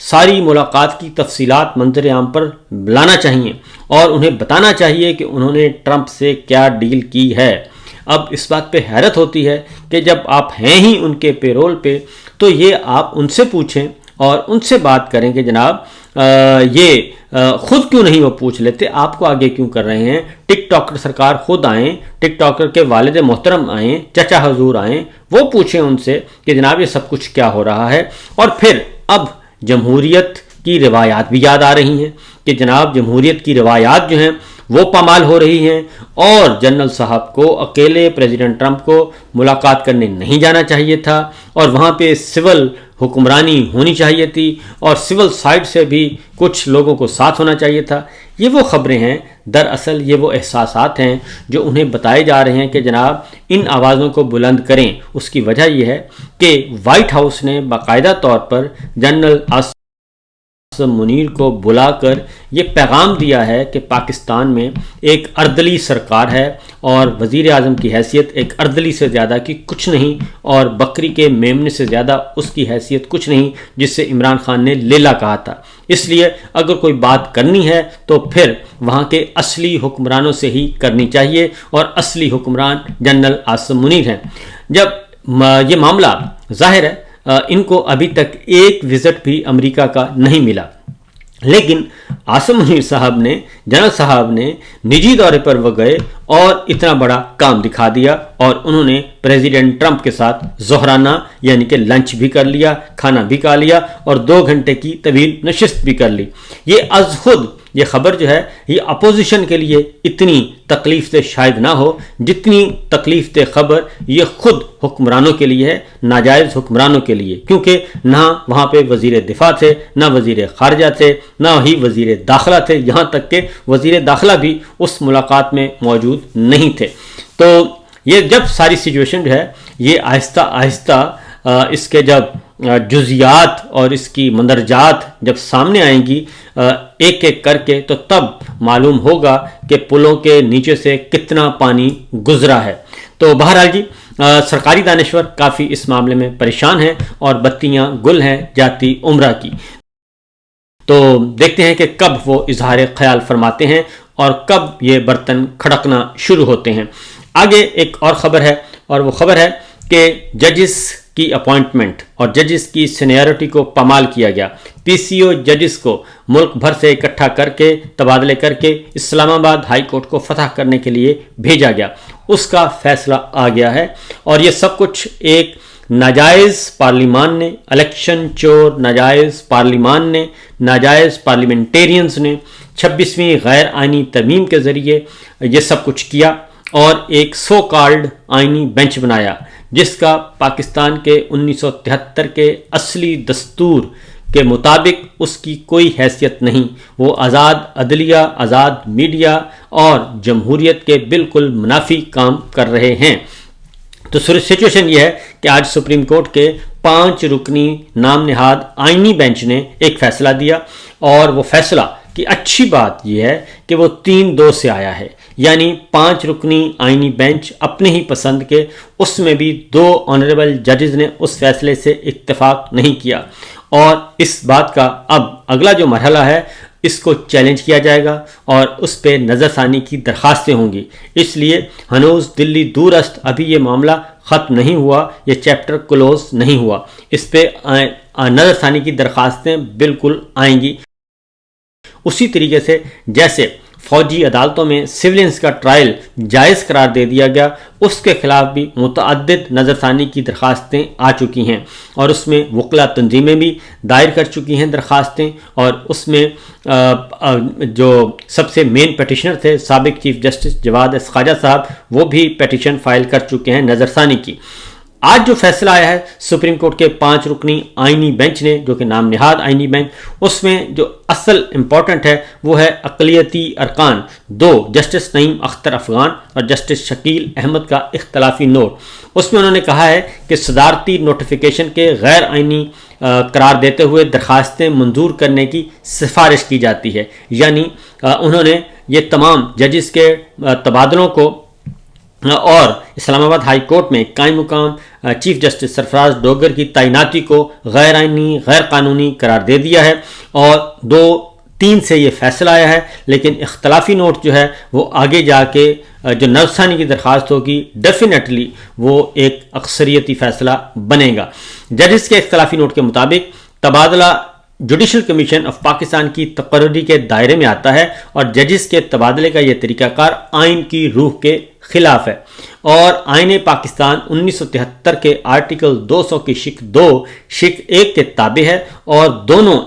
ساری ملاقات کی تفصیلات منظر عام پر لانا چاہیے اور انہیں بتانا چاہیے کہ انہوں نے ٹرمپ سے کیا ڈیل کی ہے۔ اب اس بات پہ حیرت ہوتی ہے کہ جب آپ ہیں ہی ان کے پیرول پہ تو یہ آپ ان سے پوچھیں اور ان سے بات کریں کہ جناب یہ خود کیوں نہیں وہ پوچھ لیتے، آپ کو آگے کیوں کر رہے ہیں۔ ٹک ٹاکر سرکار خود آئیں، ٹک ٹاکر کے والد محترم آئیں، چچا حضور آئیں، وہ پوچھیں ان سے کہ جناب یہ سب کچھ کیا ہو رہا ہے۔ اور پھر اب جمہوریت کی روایات بھی یاد آ رہی ہیں کہ جناب جمہوریت کی روایات جو ہیں وہ پامال ہو رہی ہیں، اور جنرل صاحب کو اکیلے پریزیڈنٹ ٹرمپ کو ملاقات کرنے نہیں جانا چاہیے تھا، اور وہاں پہ سول حکمرانی ہونی چاہیے تھی، اور سول سائڈ سے بھی کچھ لوگوں کو ساتھ ہونا چاہیے تھا۔ یہ وہ خبریں ہیں، دراصل یہ وہ احساسات ہیں جو انہیں بتائے جا رہے ہیں کہ جناب ان آوازوں کو بلند کریں۔ اس کی وجہ یہ ہے کہ وائٹ ہاؤس نے باقاعدہ طور پر جنرل عاصم منیر کو بلا کر یہ پیغام دیا ہے کہ پاکستان میں ایک اردلی سرکار ہے اور وزیر اعظم کی حیثیت ایک اردلی سے زیادہ کی کچھ نہیں، اور بکری کے میمنے سے زیادہ اس کی حیثیت کچھ نہیں، جس سے عمران خان نے لیلا کہا تھا۔ اس لیے اگر کوئی بات کرنی ہے تو پھر وہاں کے اصلی حکمرانوں سے ہی کرنی چاہیے، اور اصلی حکمران جنرل عاصم منیر ہیں۔ جب یہ معاملہ ظاہر ہے ان کو ابھی تک ایک وزٹ بھی امریکہ کا نہیں ملا، لیکن عاصم منیر صاحب نے، جنرل صاحب نے نجی دورے پر وہ گئے اور اتنا بڑا کام دکھا دیا، اور انہوں نے پریزیڈنٹ ٹرمپ کے ساتھ ظہرانہ یعنی کہ لنچ بھی کر لیا، کھانا بھی کھا لیا، اور 2 گھنٹے کی طویل نشست بھی کر لی۔ یہ از خود یہ خبر جو ہے یہ اپوزیشن کے لیے اتنی تکلیف دہ شاید نہ ہو جتنی تکلیف دہ خبر یہ خود حکمرانوں کے لیے ہے، ناجائز حکمرانوں کے لیے، کیونکہ نہ وہاں پہ وزیر دفاع تھے، نہ وزیر خارجہ تھے، نہ ہی وزیر داخلہ تھے، یہاں تک کہ وزیر داخلہ بھی اس ملاقات میں موجود نہیں تھے۔ تو یہ جب ساری سچویشن جو ہے یہ آہستہ آہستہ اس کے جب جزیات اور اس کی مندرجات جب سامنے آئیں گی ایک ایک کر کے، تو تب معلوم ہوگا کہ پلوں کے نیچے سے کتنا پانی گزرا ہے۔ تو بہرحال جی سرکاری دانشور کافی اس معاملے میں پریشان ہیں اور بتیاں گل ہیں جاتی عمرہ کی۔ تو دیکھتے ہیں کہ کب وہ اظہار خیال فرماتے ہیں اور کب یہ برتن کھڑکنا شروع ہوتے ہیں۔ آگے ایک اور خبر ہے، اور وہ خبر ہے کہ ججز کی اپوائنٹمنٹ اور ججز کی سینیئرٹی کو پامال کیا گیا۔ پی سی او ججز کو ملک بھر سے اکٹھا کر کے تبادلے کر کے اسلام آباد ہائی کورٹ کو فتح کرنے کے لیے بھیجا گیا۔ اس کا فیصلہ آ گیا ہے، اور یہ سب کچھ ایک ناجائز پارلیمان نے، الیکشن چور ناجائز پارلیمان نے، ناجائز پارلیمنٹیرینز نے 26ویں غیر آئینی ترمیم کے ذریعے یہ سب کچھ کیا، اور ایک سو کالڈ آئینی بینچ بنایا جس کا پاکستان کے 1973 کے اصلی دستور کے مطابق اس کی کوئی حیثیت نہیں۔ وہ آزاد عدلیہ، آزاد میڈیا اور جمہوریت کے بالکل منافی کام کر رہے ہیں۔ تو سچویشن یہ ہے کہ آج سپریم کورٹ کے 5 رکنی نام نہاد آئینی بینچ نے ایک فیصلہ دیا، اور وہ فیصلہ کی اچھی بات یہ ہے کہ وہ 3-2 سے آیا ہے، یعنی 5 رکنی آئینی بینچ اپنے ہی پسند کے، اس میں بھی 2 آنریبل ججز نے اس فیصلے سے اتفاق نہیں کیا، اور اس بات کا اب اگلا جو مرحلہ ہے اس کو چیلنج کیا جائے گا اور اس پہ نظر ثانی کی درخواستیں ہوں گی۔ اس لیے ہنوز دلی دور است ابھی یہ معاملہ ختم نہیں ہوا، یہ چیپٹر کلوز نہیں ہوا، اس پہ نظر ثانی کی درخواستیں بالکل آئیں گی۔ اسی طریقے سے جیسے فوجی عدالتوں میں سولینز کا ٹرائل جائز قرار دے دیا گیا، اس کے خلاف بھی متعدد نظر ثانی کی درخواستیں آ چکی ہیں، اور اس میں وکلا تنظیمیں بھی دائر کر چکی ہیں درخواستیں، اور اس میں جو سب سے مین پیٹیشنر تھے سابق چیف جسٹس جواد خواجہ صاحب، وہ بھی پیٹیشن فائل کر چکے ہیں نظر ثانی کی۔ آج جو فیصلہ آیا ہے سپریم کورٹ کے 5 رکنی آئینی بینچ نے، جو کہ نام نہاد آئینی بینچ، اس میں جو اصل امپورٹنٹ ہے وہ ہے اقلیتی ارکان 2 جسٹس نعیم اختر افغان اور جسٹس شکیل احمد کا اختلافی نوٹ۔ اس میں انہوں نے کہا ہے کہ صدارتی نوٹیفیکیشن کے غیر آئینی قرار دیتے ہوئے درخواستیں منظور کرنے کی سفارش کی جاتی ہے، یعنی انہوں نے یہ تمام ججز کے تبادلوں کو اور اسلام آباد ہائی کورٹ میں قائم مقام چیف جسٹس سرفراز ڈوگر کی تعیناتی کو غیر آئینی غیر قانونی قرار دے دیا ہے اور 2-3 سے یہ فیصلہ آیا ہے، لیکن اختلافی نوٹ جو ہے وہ آگے جا کے جو نظرثانی کی درخواست ہوگی ڈیفینیٹلی وہ ایک اکثریتی فیصلہ بنے گا۔ ججز کے اختلافی نوٹ کے مطابق تبادلہ جوڈیشل کمیشن آف پاکستان کی تقرری کے دائرے میں آتا ہے اور ججز کے تبادلے کا یہ طریقہ کار آئین کی روح کے خلاف ہے اور آئین پاکستان 1973 کے آرٹیکل 200 کی شق 2 شق 1 کے تابع ہے اور دونوں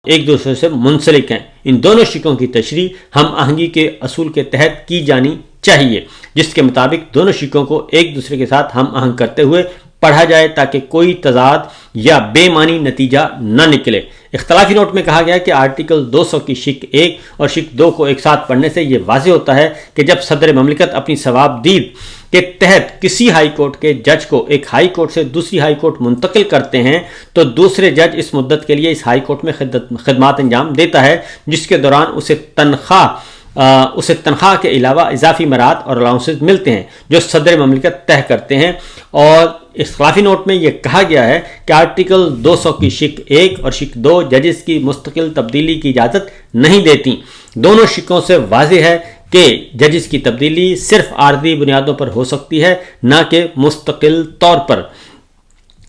ایک دوسرے سے منسلک ہیں۔ ان دونوں شقوں کی تشریح ہم آہنگی کے اصول کے تحت کی جانی چاہیے، جس کے مطابق دونوں شقوں کو ایک دوسرے کے ساتھ ہم آہنگ کرتے ہوئے پڑھا جائے تاکہ کوئی تضاد یا بے معنی نتیجہ نہ نکلے۔ اختلافی نوٹ میں کہا گیا کہ آرٹیکل 200 کی شق 1 اور شق 2 کو ایک ساتھ پڑھنے سے یہ واضح ہوتا ہے کہ جب صدر مملکت اپنی ثوابدید کے تحت کسی ہائی کورٹ کے جج کو ایک ہائی کورٹ سے دوسری ہائی کورٹ منتقل کرتے ہیں تو دوسرے جج اس مدت کے لیے اس ہائی کورٹ میں خدمات انجام دیتا ہے، جس کے دوران اسے تنخواہ کے علاوہ اضافی مراد اور الاؤنسز ملتے ہیں جو صدر مملکت طے کرتے ہیں۔ اور اختلافی نوٹ میں یہ کہا گیا ہے کہ آرٹیکل 200 کی شق 1 اور شق 2 ججز کی مستقل تبدیلی کی اجازت نہیں دیتی۔ دونوں شقوں سے واضح ہے کہ ججز کی تبدیلی صرف عارضی بنیادوں پر ہو سکتی ہے، نہ کہ مستقل طور پر۔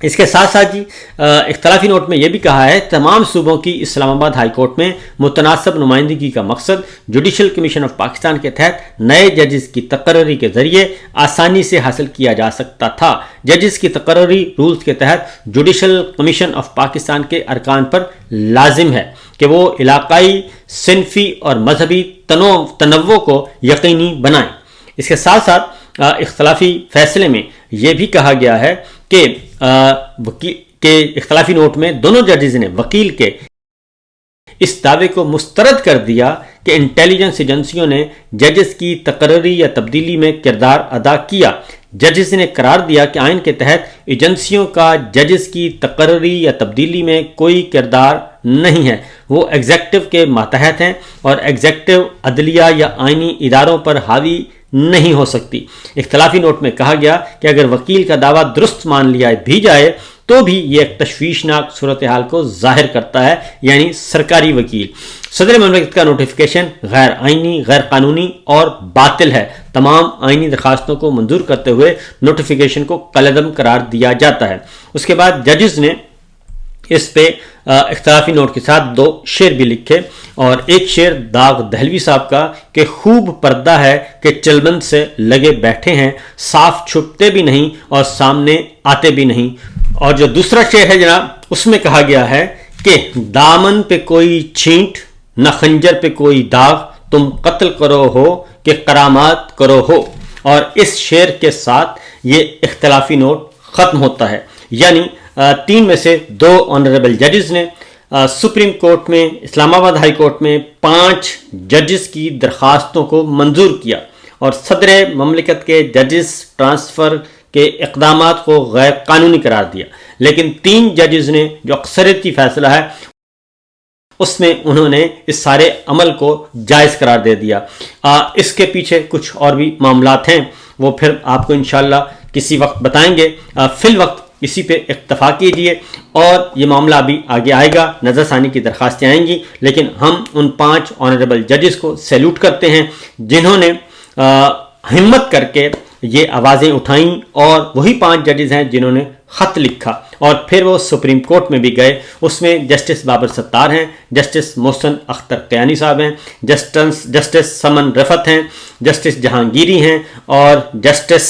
اس کے ساتھ ساتھ اختلافی نوٹ میں یہ بھی کہا ہے تمام صوبوں کی اسلام آباد ہائی کورٹ میں متناسب نمائندگی کا مقصد جوڈیشل کمیشن آف پاکستان کے تحت نئے ججز کی تقرری کے ذریعے آسانی سے حاصل کیا جا سکتا تھا۔ ججز کی تقرری رولز کے تحت جوڈیشل کمیشن آف پاکستان کے ارکان پر لازم ہے کہ وہ علاقائی، صنفی اور مذہبی تنوع کو یقینی بنائیں۔ اس کے ساتھ ساتھ اختلافی فیصلے میں یہ بھی کہا گیا ہے کہ اختلافی نوٹ میں دونوں ججز نے وکیل کے اس دعوے کو مسترد کر دیا کہ انٹیلیجنس ایجنسیوں نے ججز کی تقرری یا تبدیلی میں کردار ادا کیا۔ ججز نے قرار دیا کہ آئین کے تحت ایجنسیوں کا ججز کی تقرری یا تبدیلی میں کوئی کردار نہیں ہے، وہ ایگزیکٹو کے ماتحت ہیں اور ایگزیکٹو عدلیہ یا آئینی اداروں پر حاوی نہیں ہو سکتی۔ اختلافی نوٹ میں کہا گیا کہ اگر وکیل کا دعویٰ درست مان لیا بھی جائے تو بھی یہ ایک تشویشناک صورتحال کو ظاہر کرتا ہے، یعنی سرکاری وکیل۔ صدر مملکت کا نوٹیفیکیشن غیر آئینی، غیر قانونی اور باطل ہے۔ تمام آئینی درخواستوں کو منظور کرتے ہوئے نوٹیفیکیشن کو کالعدم قرار دیا جاتا ہے۔ اس کے بعد ججز نے اس پہ اختلافی نوٹ کے ساتھ 2 شعر بھی لکھے اور ایک شعر داغ دہلوی صاحب کا کہ خوب پردہ ہے کہ چلبند سے لگے بیٹھے ہیں، صاف چھپتے بھی نہیں اور سامنے آتے بھی نہیں۔ اور جو دوسرا شعر ہے جناب، اس میں کہا گیا ہے کہ دامن پہ کوئی چھینٹ نہ خنجر پہ کوئی داغ، تم قتل کرو ہو کہ کرامات کرو ہو۔ اور اس شعر کے ساتھ یہ اختلافی نوٹ ختم ہوتا ہے، یعنی 3 میں سے 2 آنریبل ججز نے سپریم کورٹ میں، اسلام آباد ہائی کورٹ میں 5 ججز کی درخواستوں کو منظور کیا اور صدر مملکت کے ججز ٹرانسفر کے اقدامات کو غیر قانونی قرار دیا، لیکن 3 ججز نے جو اکثریتی فیصلہ ہے اس میں انہوں نے اس سارے عمل کو جائز قرار دے دیا۔ اس کے پیچھے کچھ اور بھی معاملات ہیں، وہ پھر آپ کو انشاءاللہ کسی وقت بتائیں گے۔ فی الوقت اسی پہ اکتفا کیجئے اور یہ معاملہ ابھی آگے آئے گا، نظر ثانی کی درخواستیں آئیں گی، لیکن ہم ان 5 آنریبل ججز کو سیلوٹ کرتے ہیں جنہوں نے ہمت کر کے یہ آوازیں اٹھائیں، اور وہی 5 ججز ہیں جنہوں نے خط لکھا اور پھر وہ سپریم کورٹ میں بھی گئے۔ اس میں جسٹس بابر ستار ہیں، جسٹس محسن اختر قیانی صاحب ہیں، جسٹس سمن رفت ہیں، جسٹس جہانگیری ہیں اور جسٹس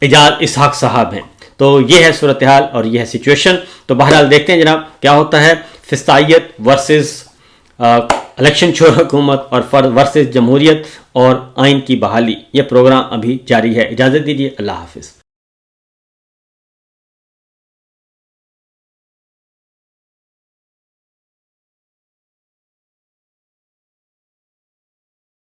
اعجاز اسحاق صاحب ہیں۔ تو یہ ہے صورتحال اور یہ ہے سچویشن۔ تو بہرحال دیکھتے ہیں جناب کیا ہوتا ہے۔ فسطائیت ورسز الیکشن شور حکومت اور فرد ورسز جمہوریت اور آئین کی بحالی، یہ پروگرام ابھی جاری ہے۔ اجازت دیجیے، اللہ حافظ۔